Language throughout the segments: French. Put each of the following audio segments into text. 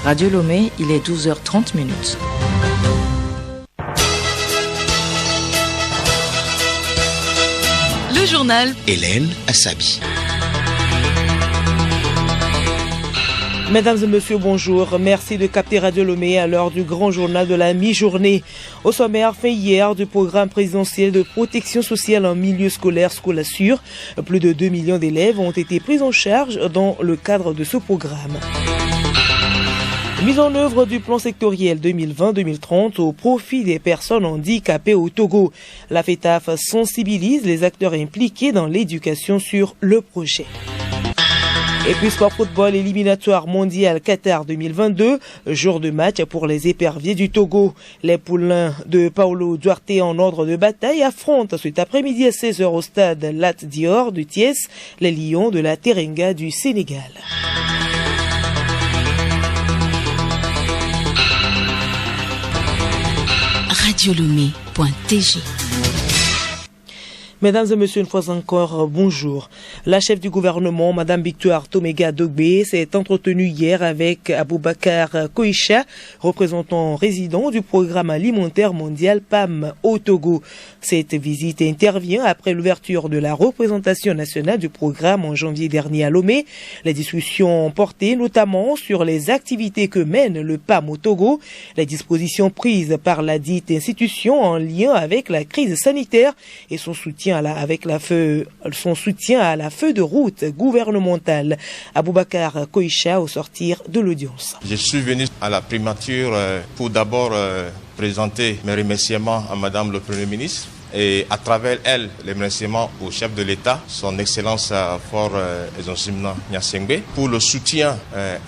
Radio Lomé, il est 12h30 minutes. Le journal Hélène Assabi. Mesdames et messieurs, bonjour. Merci de capter Radio Lomé à l'heure du grand journal de la mi-journée. Au sommaire, fin hier du programme présidentiel de protection sociale en milieu scolaire Scolassure, plus de 2 millions d'élèves ont été pris en charge dans le cadre de ce programme. Mise en œuvre du plan sectoriel 2020-2030 au profit des personnes handicapées au Togo. La FETAF sensibilise les acteurs impliqués dans l'éducation sur le projet. Et puis sport football éliminatoire mondial Qatar 2022, jour de match pour les éperviers du Togo. Les poulains de Paulo Duarte en ordre de bataille affrontent cet après-midi à 16h au stade Lat Dior de Thiès, les Lions de la Teranga du Sénégal. radiolomé.tg. Mesdames et messieurs, une fois encore, bonjour. La chef du gouvernement, Madame Victoire Toméga Dogbe, s'est entretenue hier avec Aboubakar Koïcha, représentant résident du programme alimentaire mondial PAM au Togo. Cette visite intervient après l'ouverture de la représentation nationale du programme en janvier dernier à Lomé. Les discussions ont porté notamment sur les activités que mène le PAM au Togo, les dispositions prises par la dite institution en lien avec la crise sanitaire et son soutien à la feuille de route gouvernementale. Aboubakar Koïcha au sortir de l'audience. Je suis venu à la primature pour d'abord présenter mes remerciements à Madame le Premier ministre et à travers elle, les remerciements au chef de l'État, son Excellence Fort Ezonsimna Nyasengbe, pour le soutien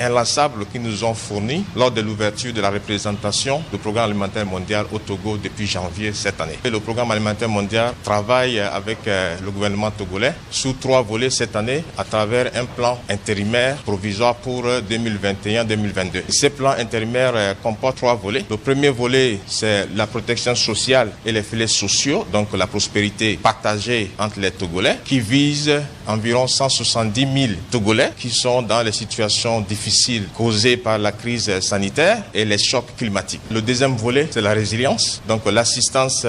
inlassable qu'ils nous ont fourni lors de l'ouverture de la représentation du programme alimentaire mondial au Togo depuis janvier cette année. Et le programme alimentaire mondial travaille avec le gouvernement togolais sous 3 volets cette année à travers un plan intérimaire provisoire pour 2021-2022. Ce plan intérimaire comporte 3 volets. Le premier volet, c'est la protection sociale et les filets sociaux, donc la prospérité partagée entre les Togolais, qui vise environ 170 000 Togolais qui sont dans les situations difficiles causées par la crise sanitaire et les chocs climatiques. Le deuxième volet, c'est la résilience, donc l'assistance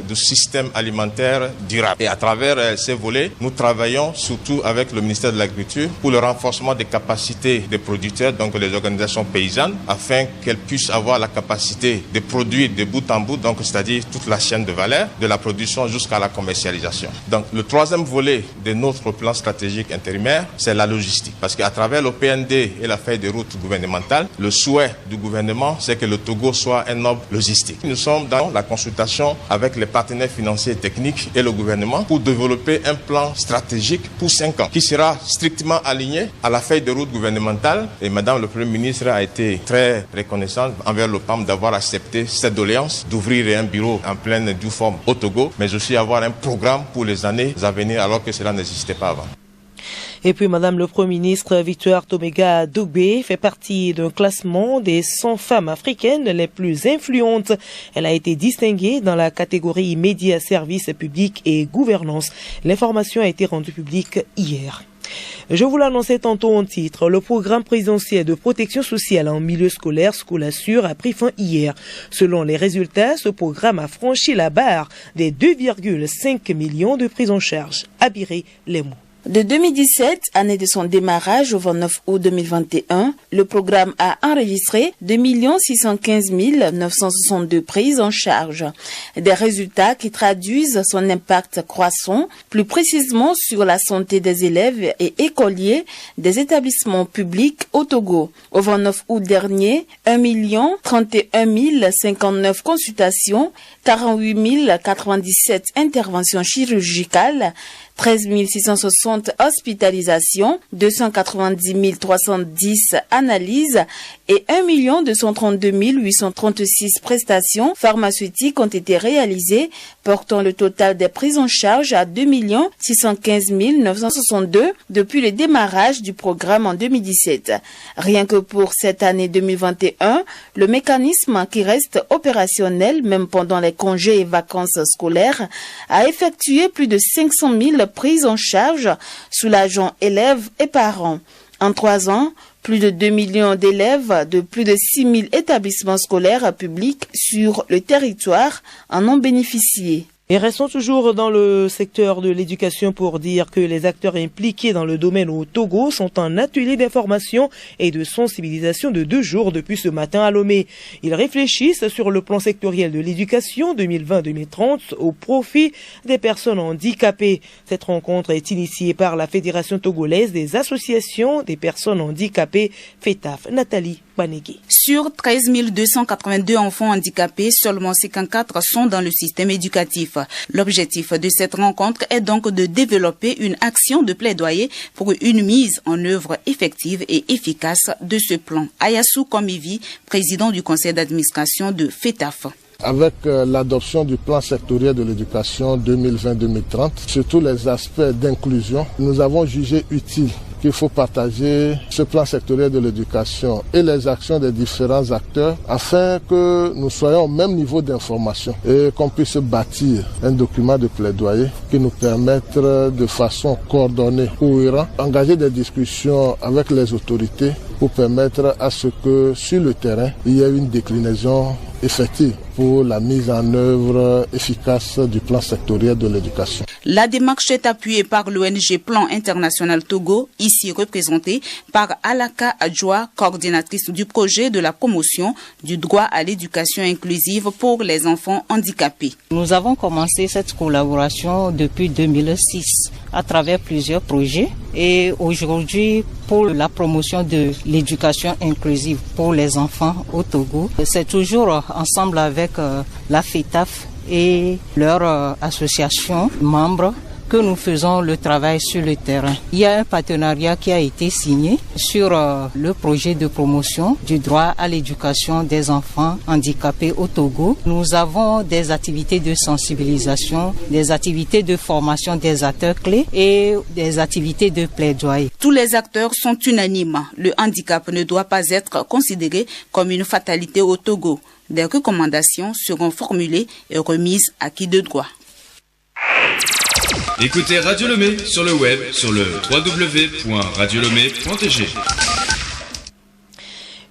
du système alimentaire durable. Et à travers ces volets, nous travaillons surtout avec le ministère de l'Agriculture pour le renforcement des capacités des producteurs, donc les organisations paysannes, afin qu'elles puissent avoir la capacité de produire de bout en bout, donc c'est-à-dire toute la chaîne de valeur, de la production jusqu'à la commercialisation. Donc le troisième volet de notre plan stratégique intérimaire, c'est la logistique. Parce qu'à travers le PND et la feuille de route gouvernementale, le souhait du gouvernement, c'est que le Togo soit un hub logistique. Nous sommes dans la consultation avec les partenaires financiers et techniques et le gouvernement pour développer un plan stratégique pour 5 ans qui sera strictement aligné à la feuille de route gouvernementale. Et Madame le Premier ministre a été très reconnaissante envers le PAM d'avoir accepté cette doléance d'ouvrir un bureau en pleine due forme au Togo, mais aussi avoir un programme pour les années à venir alors que cela n'existait pas avant. Et puis, Madame le Premier ministre Victoire Toméga Dogbe fait partie d'un classement des 100 femmes africaines les plus influentes. Elle a été distinguée dans la catégorie médias, services publics et gouvernance. L'information a été rendue publique hier. Je vous l'annonçais tantôt en titre, le programme présidentiel de protection sociale en milieu scolaire Scolassure a pris fin hier. Selon les résultats, ce programme a franchi la barre des 2,5 millions de prises en charge. Abiré les mots. De 2017, année de son démarrage au 29 août 2021, le programme a enregistré 2 615 962 prises en charge. Des résultats qui traduisent son impact croissant, plus précisément sur la santé des élèves et écoliers des établissements publics au Togo. Au 29 août dernier, 1 031 059 consultations, 48 097 interventions chirurgicales, 13 660 hospitalisations, 290 310 analyses et 1 232 836 prestations pharmaceutiques ont été réalisées, portant le total des prises en charge à 2 615 962 depuis le démarrage du programme en 2017. Rien que pour cette année 2021, le mécanisme qui reste opérationnel même pendant les congés et vacances scolaires a effectué plus de 500 000 prises en charge, soulageant élèves et parents. En 3 ans, Plus de 2 millions d'élèves de plus de 6 000 établissements scolaires publics sur le territoire en ont bénéficié. Et restons toujours dans le secteur de l'éducation pour dire que les acteurs impliqués dans le domaine au Togo sont en atelier d'information et de sensibilisation de 2 jours depuis ce matin à Lomé. Ils réfléchissent sur le plan sectoriel de l'éducation 2020-2030 au profit des personnes handicapées. Cette rencontre est initiée par la Fédération togolaise des associations des personnes handicapées, FETAF. Nathalie Banegui. Sur 13 282 enfants handicapés, seulement 54 sont dans le système éducatif. L'objectif de cette rencontre est donc de développer une action de plaidoyer pour une mise en œuvre effective et efficace de ce plan. Ayassou Komivi, président du conseil d'administration de FETAF. Avec l'adoption du plan sectoriel de l'éducation 2020-2030, sur tous les aspects d'inclusion, nous avons jugé utile qu'il faut partager ce plan sectoriel de l'éducation et les actions des différents acteurs afin que nous soyons au même niveau d'information et qu'on puisse bâtir un document de plaidoyer qui nous permette de façon coordonnée, cohérente, engager des discussions avec les autorités pour permettre à ce que sur le terrain, il y ait une déclinaison effective pour la mise en œuvre efficace du plan sectoriel de l'éducation. La démarche est appuyée par l'ONG Plan International Togo, ici représentée par Alaka Adjoa, coordinatrice du projet de la promotion du droit à l'éducation inclusive pour les enfants handicapés. Nous avons commencé cette collaboration depuis 2006 à travers plusieurs projets et aujourd'hui pour la promotion de l'éducation inclusive pour les enfants au Togo, c'est toujours ensemble avec la FETAF et leur association membres que nous faisons le travail sur le terrain. Il y a un partenariat qui a été signé sur le projet de promotion du droit à l'éducation des enfants handicapés au Togo. Nous avons des activités de sensibilisation, des activités de formation des acteurs clés et des activités de plaidoyer. Tous les acteurs sont unanimes. Le handicap ne doit pas être considéré comme une fatalité au Togo. Des recommandations seront formulées et remises à qui de droit. Écoutez Radio Lomé sur le web sur le www.radiolomé.tg.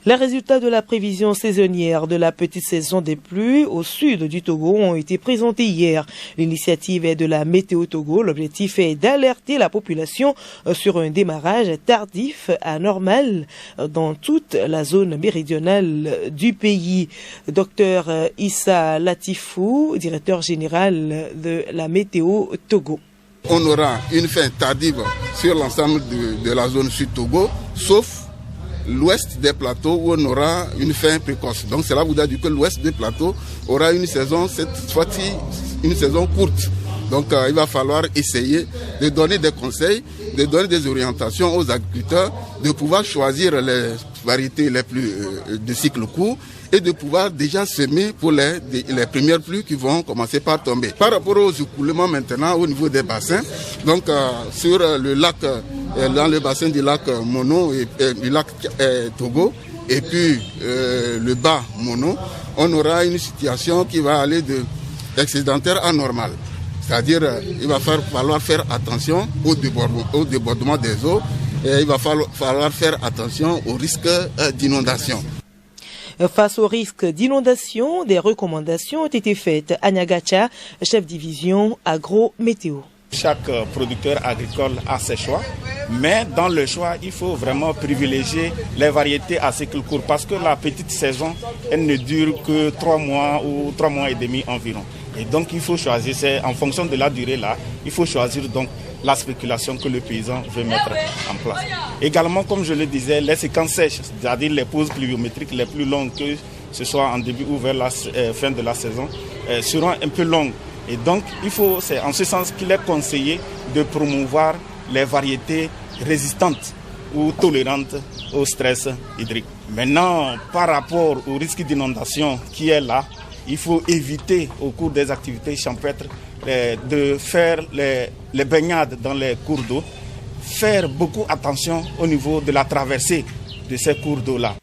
Les résultats de la prévision saisonnière de la petite saison des pluies au sud du Togo ont été présentés hier. L'initiative est de la Météo Togo. L'objectif est d'alerter la population sur un démarrage tardif anormal dans toute la zone méridionale du pays. Docteur Issa Latifou, directeur général de la Météo Togo. On aura une fin tardive sur l'ensemble de la zone sud Togo, sauf l'ouest des plateaux où on aura une fin précoce. Donc cela voudra dire que l'ouest des plateaux aura une saison, cette fois-ci, une saison courte. Donc il va falloir essayer de donner des conseils, de donner des orientations aux agriculteurs, de pouvoir choisir les variétés les plus de cycle court et de pouvoir déjà semer pour les premières pluies qui vont commencer par tomber. Par rapport aux écoulements maintenant au niveau des bassins, donc sur le lac, dans le bassin du lac Mono et du lac Togo, et puis le bas Mono, on aura une situation qui va aller d'excédentaire à normal. C'est-à-dire il va falloir faire attention au débordement des eaux et il va falloir faire attention au risque d'inondation. Face au risque d'inondation, des recommandations ont été faites. Anyagacha, chef division agro-météo. Chaque producteur agricole a ses choix, mais dans le choix, il faut vraiment privilégier les variétés à cycle court parce que la petite saison, elle ne dure que 3 mois ou 3 mois et demi environ. Et donc il faut choisir, c'est en fonction de la durée là, il faut choisir donc la spéculation que le paysan veut mettre en place. Également, comme je le disais, les séquences sèches, c'est-à-dire les pauses pluviométriques les plus longues, que ce soit en début ou vers la fin de la saison, seront un peu longues. Et donc, c'est en ce sens qu'il est conseillé de promouvoir les variétés résistantes ou tolérantes au stress hydrique. Maintenant, par rapport au risque d'inondation qui est là, il faut éviter au cours des activités champêtres de faire les baignades dans les cours d'eau, faire beaucoup attention au niveau de la traversée de ces cours d'eau-là.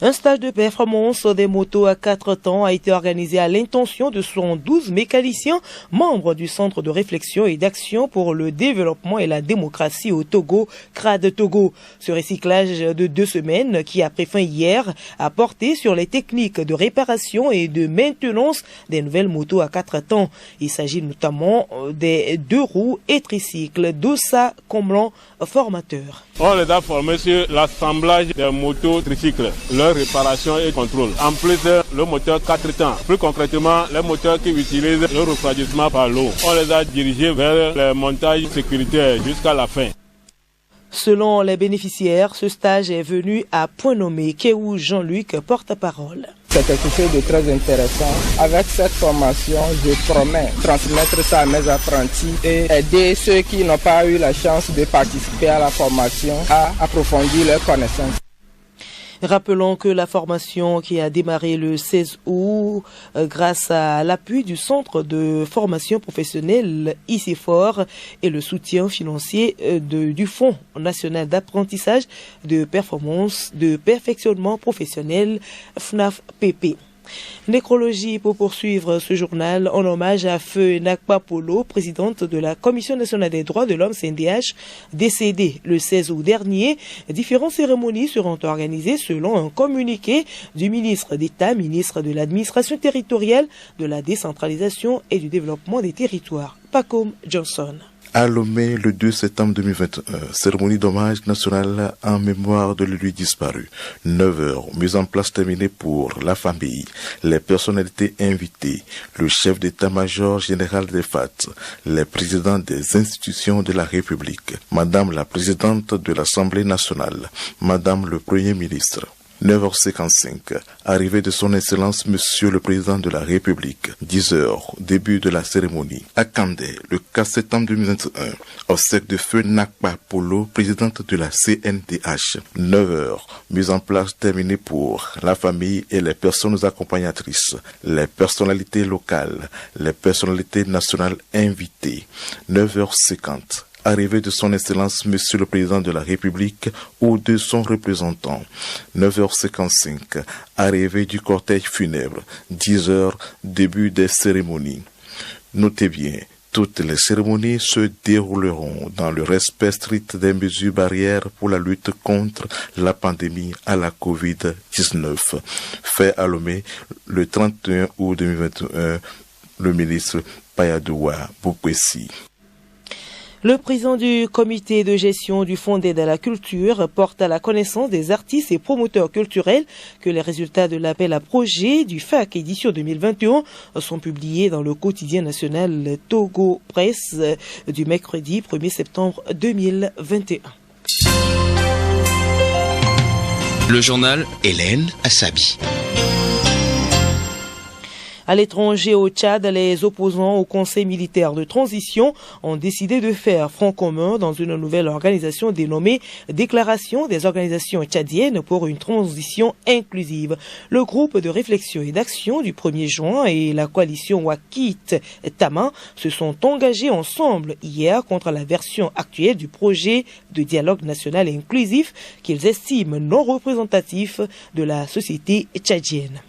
Un stage de performance des motos à 4 temps a été organisé à l'intention de 112 mécaniciens, membres du Centre de réflexion et d'action pour le développement et la démocratie au Togo, CRAD Togo. Ce recyclage de 2 semaines, qui a pris fin hier, a porté sur les techniques de réparation et de maintenance des nouvelles motos à 4 temps. Il s'agit notamment des 2 roues et tricycles. Dossa Comblan, formateur. On les a formés sur l'assemblage des motos tricycles, leur réparation et contrôle. En plus, le moteur 4 temps. Plus concrètement, les moteurs qui utilisent le refroidissement par l'eau. On les a dirigés vers les montages sécuritaires jusqu'à la fin. Selon les bénéficiaires, ce stage est venu à point nommé. Kéou Jean-Luc, porte-parole. C'est quelque chose de très intéressant. Avec cette formation, je promets transmettre ça à mes apprentis et aider ceux qui n'ont pas eu la chance de participer à la formation à approfondir leurs connaissances. Rappelons que la formation qui a démarré le 16 août grâce à l'appui du Centre de formation professionnelle ICFOR et le soutien financier du Fonds national d'apprentissage de performance de perfectionnement professionnel FNAF-PP. Nécrologie pour poursuivre ce journal en hommage à Feu Nakpa Polo, présidente de la Commission nationale des droits de l'homme CNDH, décédée le 16 août dernier. Différentes cérémonies seront organisées selon un communiqué du ministre d'État, ministre de l'administration territoriale, de la décentralisation et du développement des territoires. Pacom Johnson. À Lomé, le 2 septembre 2021, cérémonie d'hommage national en mémoire de l'élu disparu. 9h, mise en place terminée pour la famille, les personnalités invitées, le chef d'état-major général des FAT, les présidents des institutions de la République, Madame la présidente de l'Assemblée nationale, Madame le Premier ministre. 9h55, arrivée de son Excellence Monsieur le Président de la République. 10h, début de la cérémonie. À Kandé, le 4 septembre 2021, obsèque de Feu Nakpa Polo, présidente de la CNDH. 9h, mise en place terminée pour la famille et les personnes accompagnatrices, les personnalités locales, les personnalités nationales invitées. 9h50. Arrivée de son Excellence Monsieur le Président de la République ou de son représentant. 9h55, arrivée du cortège funèbre. 10h, début des cérémonies. Notez bien, toutes les cérémonies se dérouleront dans le respect strict des mesures barrières pour la lutte contre la pandémie à la COVID-19. Fait à Lomé le 31 août 2021, le ministre Payadoua Boukwesi. Le président du comité de gestion du Fonds d'aide à la culture porte à la connaissance des artistes et promoteurs culturels que les résultats de l'appel à projet du FAC édition 2021 sont publiés dans le quotidien national Togo Presse du mercredi 1er septembre 2021. Le journal Hélène Assabi. À l'étranger, au Tchad, les opposants au Conseil militaire de transition ont décidé de faire front commun dans une nouvelle organisation dénommée Déclaration des organisations tchadiennes pour une transition inclusive. Le groupe de réflexion et d'action du 1er juin et la coalition Wakit Tama se sont engagés ensemble hier contre la version actuelle du projet de dialogue national et inclusif qu'ils estiment non représentatif de la société tchadienne.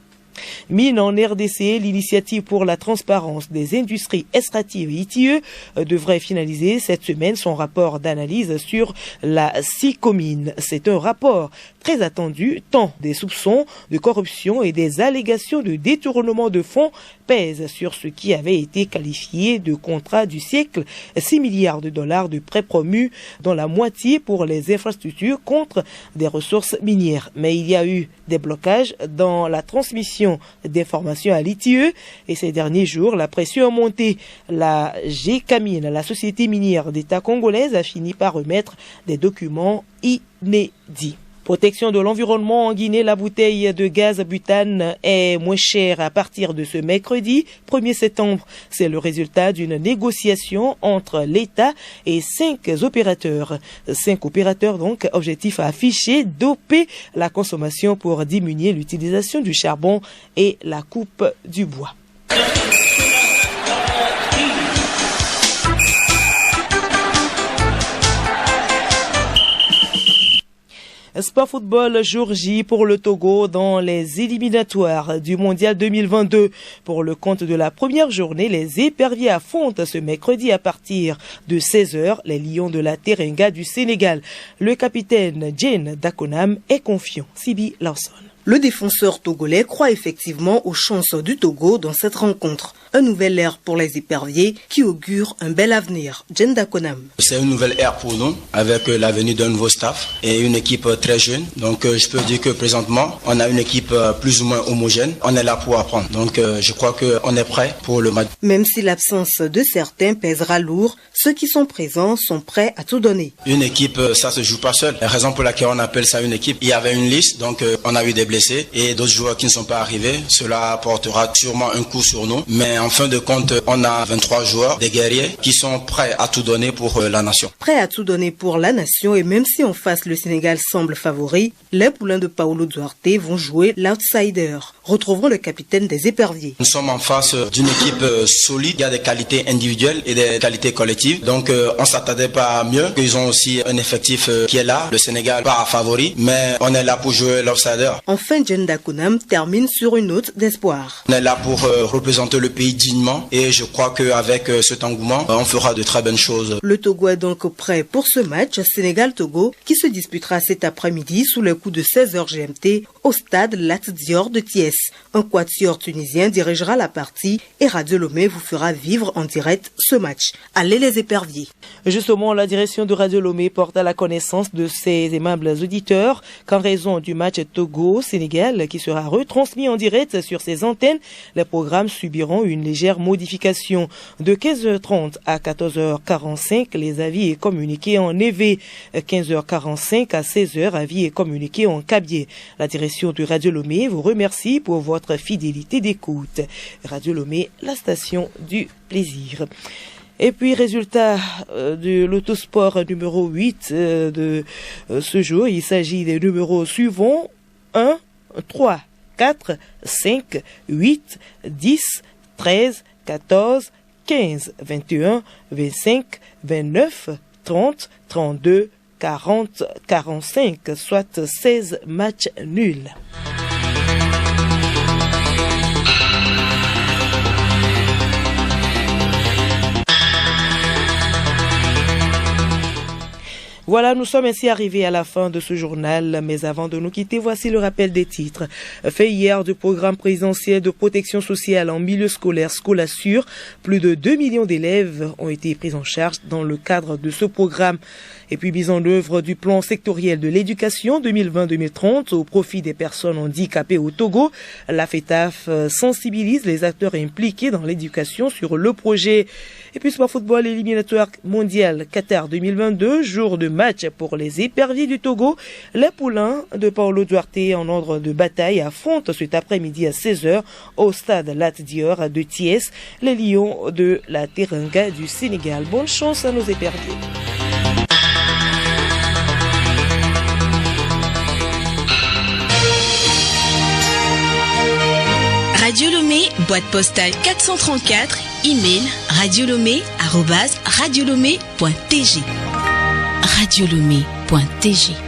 Mine en RDC, l'initiative pour la transparence des industries extractives ITIE devrait finaliser cette semaine son rapport d'analyse sur la Sicomine. C'est un rapport très attendu tant des soupçons de corruption et des allégations de détournement de fonds pèsent sur ce qui avait été qualifié de contrat du siècle, 6 milliards de dollars de prêts promus, dont la moitié pour les infrastructures contre des ressources minières. Mais il y a eu des blocages dans la transmission d'informations à l'ITIE et ces derniers jours, la pression a monté. La GCAMINE, la société minière d'État congolaise, a fini par remettre des documents inédits. Protection de l'environnement en Guinée, la bouteille de gaz butane est moins chère à partir de ce mercredi 1er septembre. C'est le résultat d'une négociation entre l'État et 5 opérateurs. 5 opérateurs donc, objectif affiché, doper la consommation pour diminuer l'utilisation du charbon et la coupe du bois. Sport football jour J pour le Togo dans les éliminatoires du Mondial 2022. Pour le compte de la première journée, les éperviers affrontent ce mercredi à partir de 16h les Lions de la Teranga du Sénégal. Le capitaine Jane Dakonam est confiant. Sibi Lawson. Le défenseur togolais croit effectivement aux chances du Togo dans cette rencontre. Un nouvel ère pour les éperviers qui augure un bel avenir. Jane Dakonam. C'est une nouvelle ère pour nous avec la venue d'un nouveau staff et une équipe très jeune. Donc je peux dire que présentement, on a une équipe plus ou moins homogène. On est là pour apprendre. Donc je crois qu'on est prêt pour le match. Même si l'absence de certains pèsera lourd, ceux qui sont présents sont prêts à tout donner. Une équipe, ça se joue pas seul. La raison pour laquelle on appelle ça une équipe, il y avait une liste, donc on a eu des blessés et d'autres joueurs qui ne sont pas arrivés. Cela portera sûrement un coup sur nous. Mais en fin de compte, on a 23 joueurs, des guerriers, qui sont prêts à tout donner pour la nation. Prêts à tout donner pour la nation, et même si en face le Sénégal semble favori, les poulains de Paulo Duarte vont jouer l'outsider. Retrouvons le capitaine des éperviers. Nous sommes en face d'une équipe solide, il y a des qualités individuelles et des qualités collectives. Donc on s'attendait pas à mieux. Ils ont aussi un effectif qui est là. Le Sénégal pas favori, mais on est là pour jouer l'outsider. Enfin, Jane Dakonam termine sur une note d'espoir. On est là pour représenter le pays dignement et je crois qu'avec cet engouement, on fera de très bonnes choses. Le Togo est donc prêt pour ce match Sénégal-Togo qui se disputera cet après-midi sous le coup de 16h GMT au stade Lat Dior de Thiès. Un quatuor tunisien dirigera la partie et Radio Lomé vous fera vivre en direct ce match. Allez les éperviers. Justement, la direction de Radio Lomé porte à la connaissance de ses aimables auditeurs qu'en raison du match Togo-Sénégal qui sera retransmis en direct sur ses antennes, les programmes subiront une légère modification. De 15h30 à 14h45, les avis et communiqués en EV. 15h45 à 16h, avis et communiqués en Kabyé. La direction de Radio Lomé vous remercie pour votre fidélité d'écoute. Radio Lomé, la station du plaisir. Et puis, résultat de l'autosport numéro 8 de ce jour. Il s'agit des numéros suivants. 1, 3, 4, 5, 8, 10, 13, 14, 15, 21, 25, 29, 30, 32, 40, 45, soit 16 matchs nuls. Voilà, nous sommes ainsi arrivés à la fin de ce journal, mais avant de nous quitter, voici le rappel des titres. Fait hier du programme présidentiel de protection sociale en milieu scolaire Scolassure, plus de 2 millions d'élèves ont été pris en charge dans le cadre de ce programme. Et puis mise en œuvre du plan sectoriel de l'éducation 2020-2030 au profit des personnes handicapées au Togo, la FETAF sensibilise les acteurs impliqués dans l'éducation sur le projet. Et puis sport football éliminatoire mondial Qatar 2022, jour de match pour les éperviers du Togo. Les poulains de Paulo Duarte en ordre de bataille affrontent cet après-midi à 16h au stade Lat Dior de Thiès, les Lions de la Teranga du Sénégal. Bonne chance à nos éperviers. Radio Lomé, boîte postale 434, email radiolomé@radiolomé.tg. radiolomé.tg